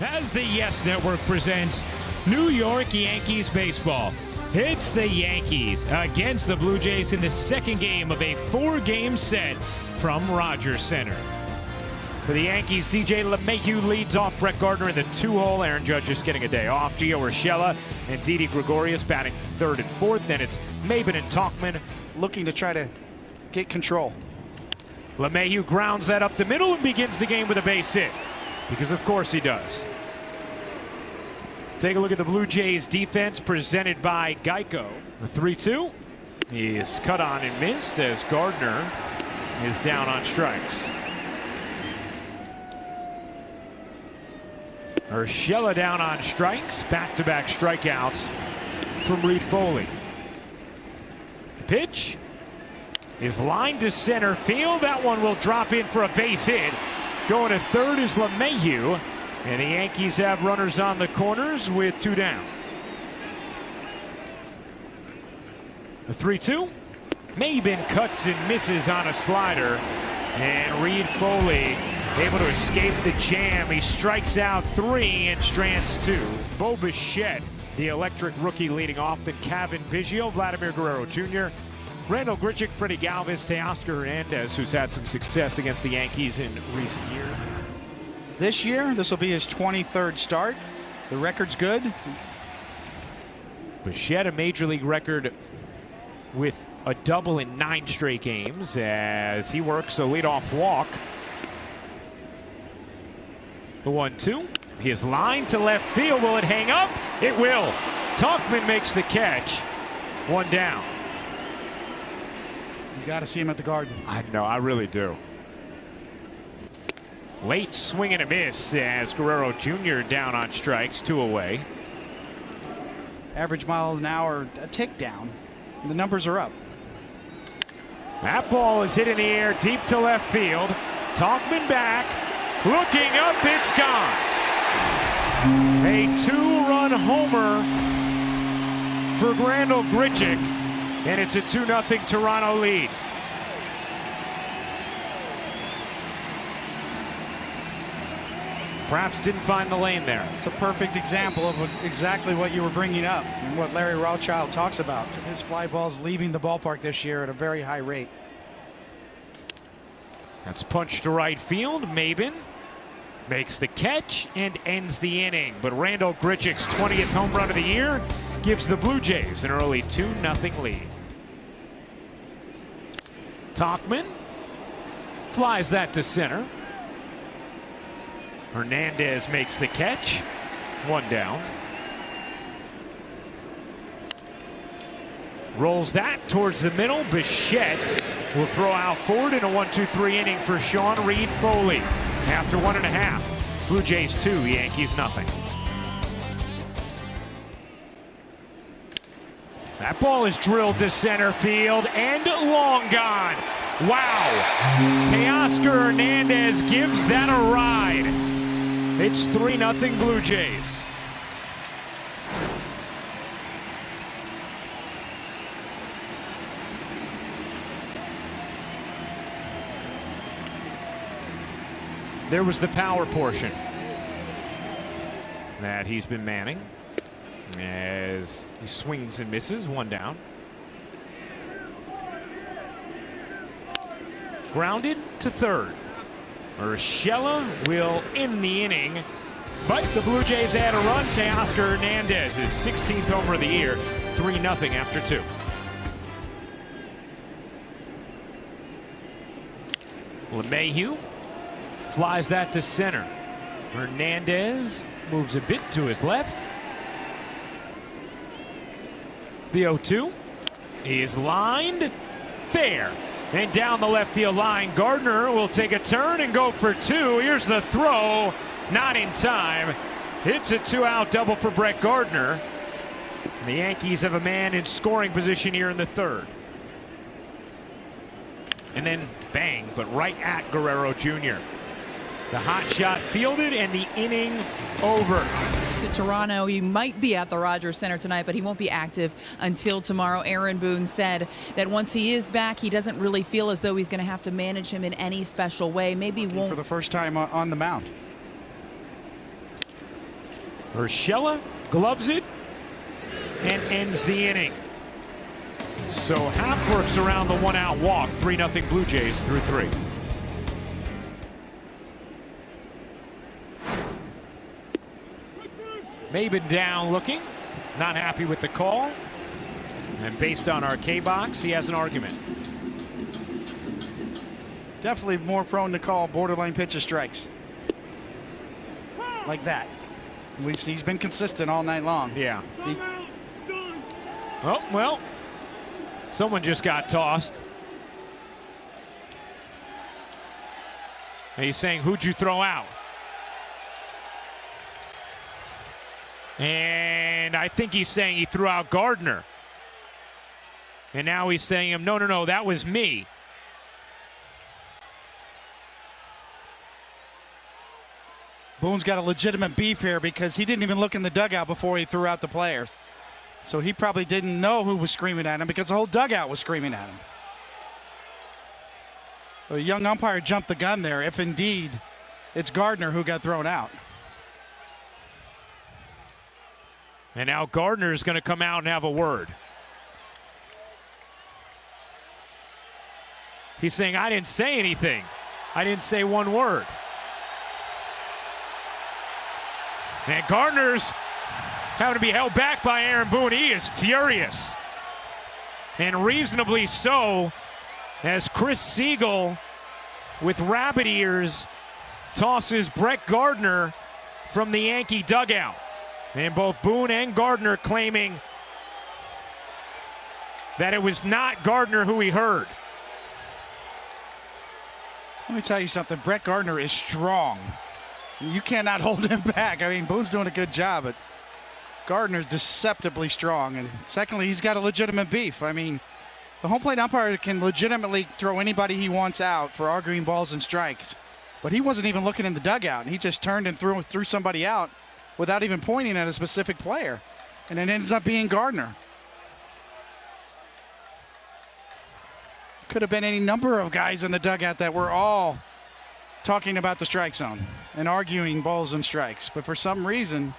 As the Yes Network presents New York Yankees baseball. It's the Yankees against the Blue Jays in the second game of a 4-game set from Rogers Center. For the Yankees, DJ LeMahieu leads off. Brett Gardner in the 2-hole. Aaron Judge just getting a day off. Gio Urshela and Didi Gregorius batting third and fourth. Then it's Maben and Tauchman looking to try to get control. LeMahieu grounds that up the middle and begins the game with a base hit. Because of course he does. Take a look at the Blue Jays defense presented by Geico. The 3-2 is cut on and missed as Gardner is down on strikes. Urshela down on strikes. Back-to-back strikeouts from Reed Foley. The pitch is lined to center field. That one will drop in for a base hit. Going to third is LeMahieu, and the Yankees have runners on the corners with 2 down. The 3-2. Maben cuts and misses on a slider, and Reed Foley able to escape the jam. He strikes out 3 and strands 2. Bo Bichette, the electric rookie, leading off. Then Kevin Biggio, Vladimir Guerrero Jr., Randall Grichuk, Freddie Galvis, Teoscar Hernandez, who's had some success against the Yankees in recent years. This year, this will be his 23rd start. The record's good. Bichette, a major league record with a double in 9 straight games as he works a leadoff walk. The 1-2. He is lined to left field. Will it hang up? It will. Tauchman makes the catch. 1 down. You got to see him at the Garden. I know, I really do. Late swing and a miss as Guerrero Jr. down on strikes, 2 away. Average mile an hour, a tick down. And the numbers are up. That ball is hit in the air deep to left field. Tauchman back. Looking up, it's gone. A 2-run homer for Randall Grichuk, and it's a 2-0 Toronto lead. Perhaps didn't find the lane there. It's a perfect example of exactly what you were bringing up and what Larry Rothschild talks about. His fly balls leaving the ballpark this year at a very high rate. That's punched to right field. Maben makes the catch and ends the inning. But Randall Grichuk's 20th home run of the year gives the Blue Jays an early 2-0 lead. Tauchman flies that to center. Hernandez makes the catch. 1 down. Rolls that towards the middle. Bichette will throw out forward in a 1-2-3 inning for Sean Reed Foley. After 1.5, Blue Jays 2, Yankees nothing. That ball is drilled to center field and long gone. Wow. Teoscar Hernandez gives that a ride. It's 3-0 Blue Jays. There was the power portion that he's been manning as he swings and misses. 1 down. Grounded to third. Urshela will end the inning, but the Blue Jays add a run. Teoscar Hernandez, his 16th homer of the year. 3-0 after 2. LeMahieu flies that to center. Hernandez moves a bit to his left. The 0-2 is lined fair. And down the left field line, Gardner will take a turn and go for 2. Here's the throw, not in time. It's a 2-out double for Brett Gardner. The Yankees have a man in scoring position here in the 3rd. And then bang, but right at Guerrero Jr. The hot shot fielded and the inning over. To Toronto, he might be at the Rogers Center tonight, but he won't be active until tomorrow. Aaron Boone said that once he is back, he doesn't really feel as though he's going to have to manage him in any special way. Maybe won't. For the first time on the mound. Urshela gloves it and ends the inning. So Happ works around the 1-out walk. 3-0 Blue Jays through 3. Maben down looking, not happy with the call. And based on our K-box, he has an argument. Definitely more prone to call borderline pitches strikes. Like that. He's been consistent all night long. Yeah. Oh, well, someone just got tossed. And he's saying, who'd you throw out? And I think he's saying he threw out Gardner. And now he's saying, no, that was me. Boone's got a legitimate beef here because he didn't even look in the dugout before he threw out the players. So he probably didn't know who was screaming at him because the whole dugout was screaming at him. So a young umpire jumped the gun there if indeed it's Gardner who got thrown out. And now Gardner's going to come out and have a word. He's saying, I didn't say anything. I didn't say one word. And Gardner's having to be held back by Aaron Boone. He is furious. And reasonably so, as Chris Siegel, with rabbit ears, tosses Brett Gardner from the Yankee dugout. And both Boone and Gardner claiming that it was not Gardner who he heard. Let me tell you something. Brett Gardner is strong. You cannot hold him back. I mean, Boone's doing a good job, but Gardner's deceptively strong. And secondly, he's got a legitimate beef. I mean, the home plate umpire can legitimately throw anybody he wants out for arguing balls and strikes. But he wasn't even looking in the dugout. He just turned and threw somebody out without even pointing at a specific player. And it ends up being Gardner. Could have been any number of guys in the dugout that were all talking about the strike zone and arguing balls and strikes. But for some reason,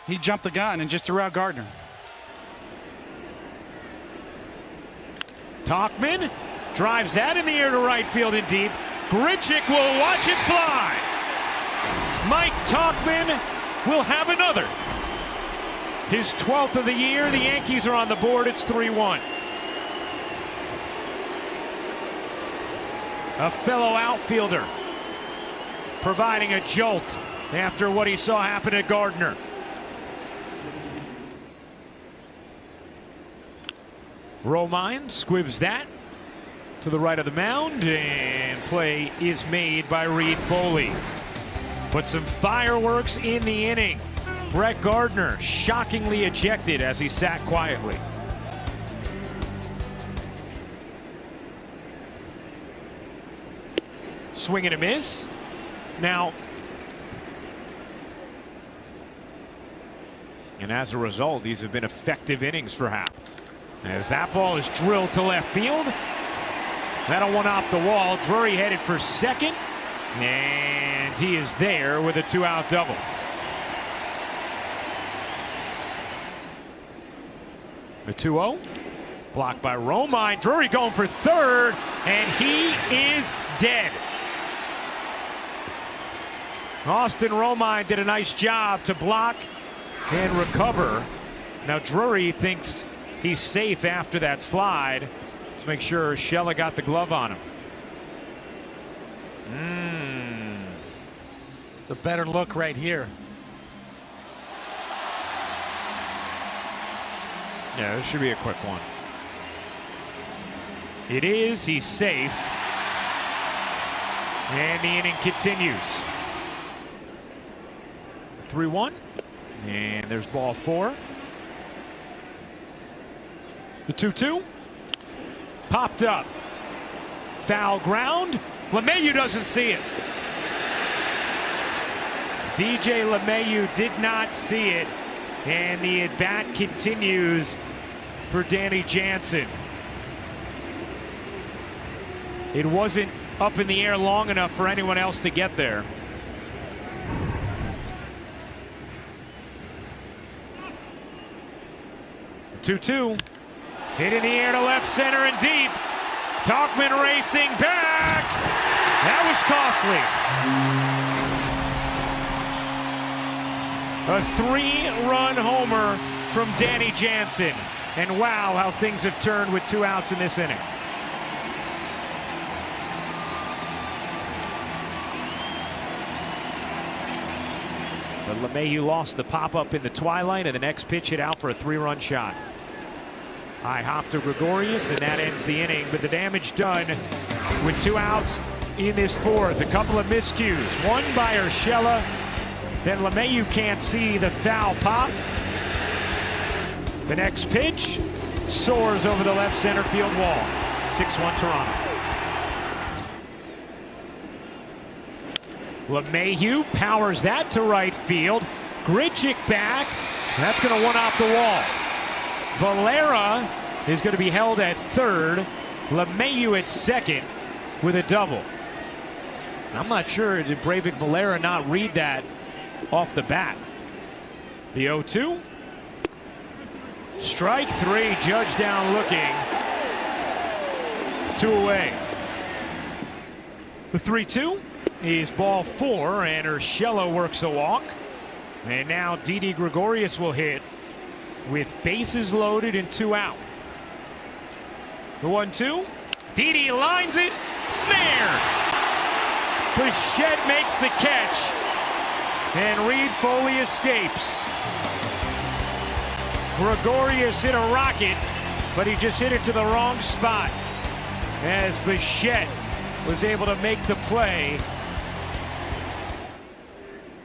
he jumped the gun and just threw out Gardner. Tauchman drives that in the air to right field and deep. Grichuk will watch it fly. Mike Tauchman will have another. His 12th of the year. The Yankees are on the board. It's 3-1. A fellow outfielder providing a jolt after what he saw happen at Gardner. Romine squibs that to the right of the mound, and play is made by Reed Foley. But some fireworks in the inning. Brett Gardner shockingly ejected as he sat quietly. Swing and a miss. Now, and as a result, these have been effective innings for Happ. As that ball is drilled to left field. That'll one off the wall. Drury headed for second. And he is there with a 2-out double. The 2-0. Blocked by Romine. Drury going for third. And he is dead. Austin Romine did a nice job to block and recover. Now Drury thinks he's safe after that slide. Let's make sure Urshela got the glove on him. It's a better look right here. Yeah, this should be a quick one. It is. He's safe. And the inning continues. 3-1. And there's ball 4. The 2-2. Popped up. Foul ground. LeMahieu doesn't see it. DJ LeMahieu did not see it. And the at-bat continues for Danny Jansen. It wasn't up in the air long enough for anyone else to get there. 2-2. Hit in the air to left center and deep. Tauchman racing back. That was costly. A 3-run homer from Danny Jansen. And wow, how things have turned with 2 outs in this inning. But LeMahieu lost the pop-up in the twilight, and the next pitch hit out for a 3-run shot. High hop to Gregorius, and that ends the inning. But the damage done with 2 outs in this 4th. A couple of miscues. One by Urshela. Then LeMahieu can't see the foul pop. The next pitch soars over the left center field wall. 6-1 Toronto. LeMahieu powers that to right field. Grichuk back. That's going to one-up the wall. Valera is going to be held at 3rd. LeMahieu at 2nd with a double. I'm not sure, did Breivik Valera not read that off the bat? The 0-2. Strike 3, Judge down looking. 2 away. The 3-2 is ball 4, and Urshela works a walk. And now Didi Gregorius will hit with bases loaded and 2 out. The 1-2. Didi lines it. Snare. Bichette makes the catch. And Reed Foley escapes. Gregorius hit a rocket, but he just hit it to the wrong spot as Bichette was able to make the play.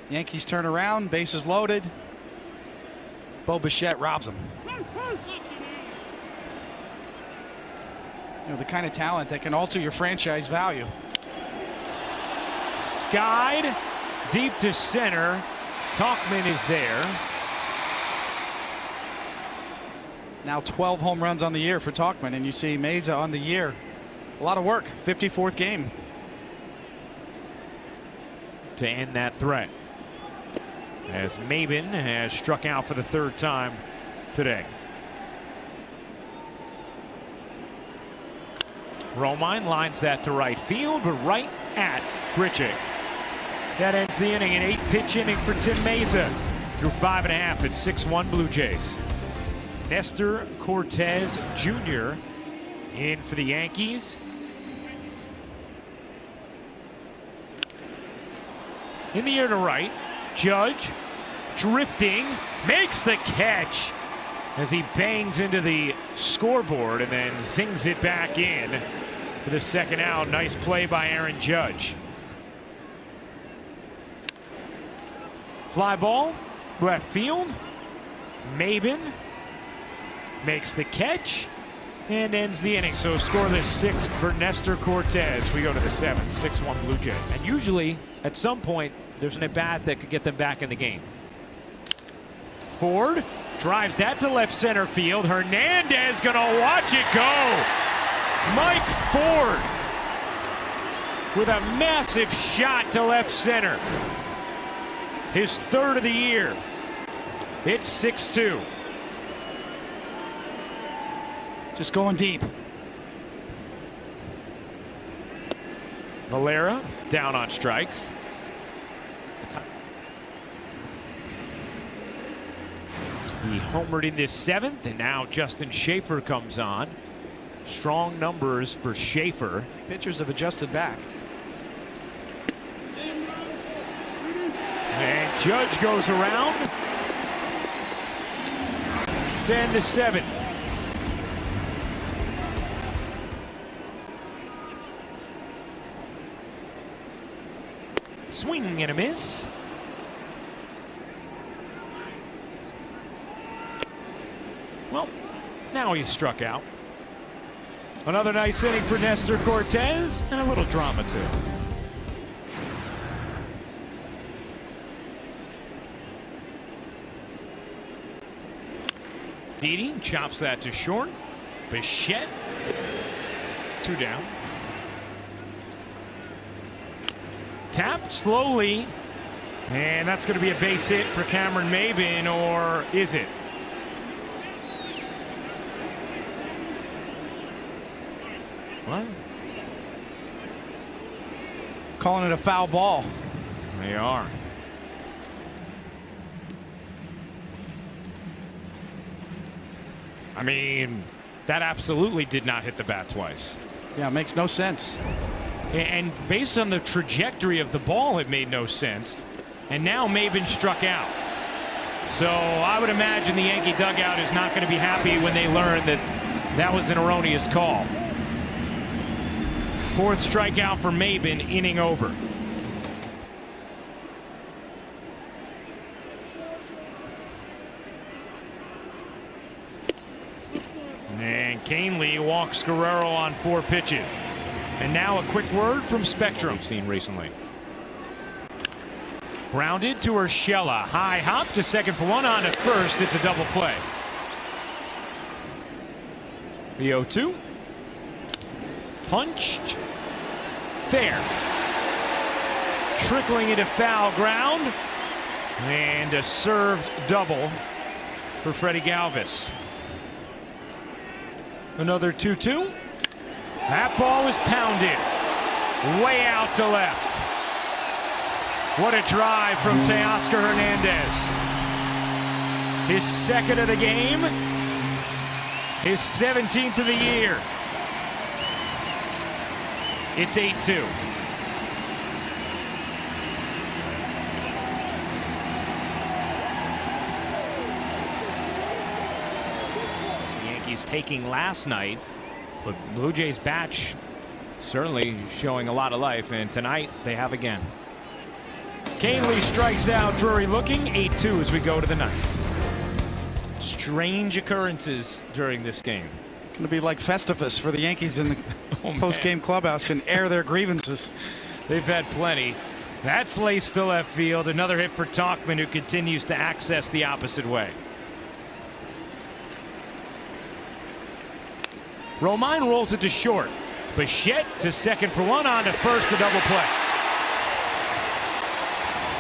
Yankees turn around, bases loaded. Bo Bichette robs him. You know, the kind of talent that can alter your franchise value. Skied deep to center. Tauchman is there. Now 12 home runs on the year for Tauchman, and you see Meza on the year. A lot of work. 54th game. To end that threat, as Maben has struck out for the 3rd time today. Romine lines that to right field, but right at Grichuk. That ends the inning, an 8-pitch inning for Tim Meza. Through 5.5, it's 6-1 Blue Jays. Nestor Cortez Jr. in for the Yankees. In the air to right, Judge drifting, makes the catch as he bangs into the scoreboard and then zings it back in for the 2nd out. Nice play by Aaron Judge. Fly ball, left field. Maben makes the catch and ends the inning. So scoreless 6th for Nestor Cortez. We go to the 7th, 6-1 Blue Jays. And usually, at some point, there's an at-bat that could get them back in the game. Ford drives that to left center field. Hernandez gonna watch it go. Mike Ford with a massive shot to left center. His 3rd of the year. It's 6-2. Just going deep. Valera down on strikes. He homered in this 7th, and now Justin Schaefer comes on. Strong numbers for Schaefer. Pitchers have adjusted back. And Judge goes around to end the 7th. Swing and a miss. Well, now he's struck out. Another nice inning for Nestor Cortez, and a little drama too. Didi chops that to short. Bichette, 2 down. Tapped slowly, and that's going to be a base hit for Cameron Maben, or is it? What? Calling it a foul ball. They are. I mean, that absolutely did not hit the bat twice. Yeah, it makes no sense. And based on the trajectory of the ball, it made no sense. And now Maben struck out. So I would imagine the Yankee dugout is not going to be happy when they learn that that was an erroneous call. Fourth strikeout for Maben, inning over. And Canely walks Guerrero on 4 pitches. And now a quick word from Spectrum. We've seen recently. Grounded to Urshela. High hop to second for 1, on to first. It's a double play. The 0-2. Punched. Fair. Trickling into foul ground. And a served double for Freddie Galvis. Another 2-2. That ball is pounded way out to left. What a drive from Teoscar Hernandez. His second of the game. His 17th of the year. It's 8-2. The Yankees taking last night, but Blue Jays batch certainly showing a lot of life, and tonight they have again. Canely strikes out, Drury looking. 8-2 as we go to the 9th. Strange occurrences during this game. Going to be like Festivus for the Yankees in the post-game clubhouse, can air their grievances. They've had plenty. That's laced to left field. Another hit for Tauchman, who continues to access the opposite way. Romine rolls it to short. Bichette to second for 1, on to first, a double play.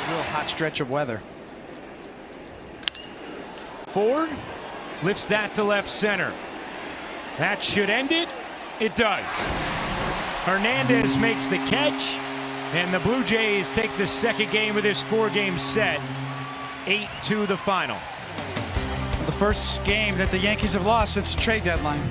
A real hot stretch of weather. Ford lifts that to left center. That should end it. It does. Hernandez makes the catch, and the Blue Jays take the second game of this 4-game set. 8-2 the final. The first game that the Yankees have lost since the trade deadline.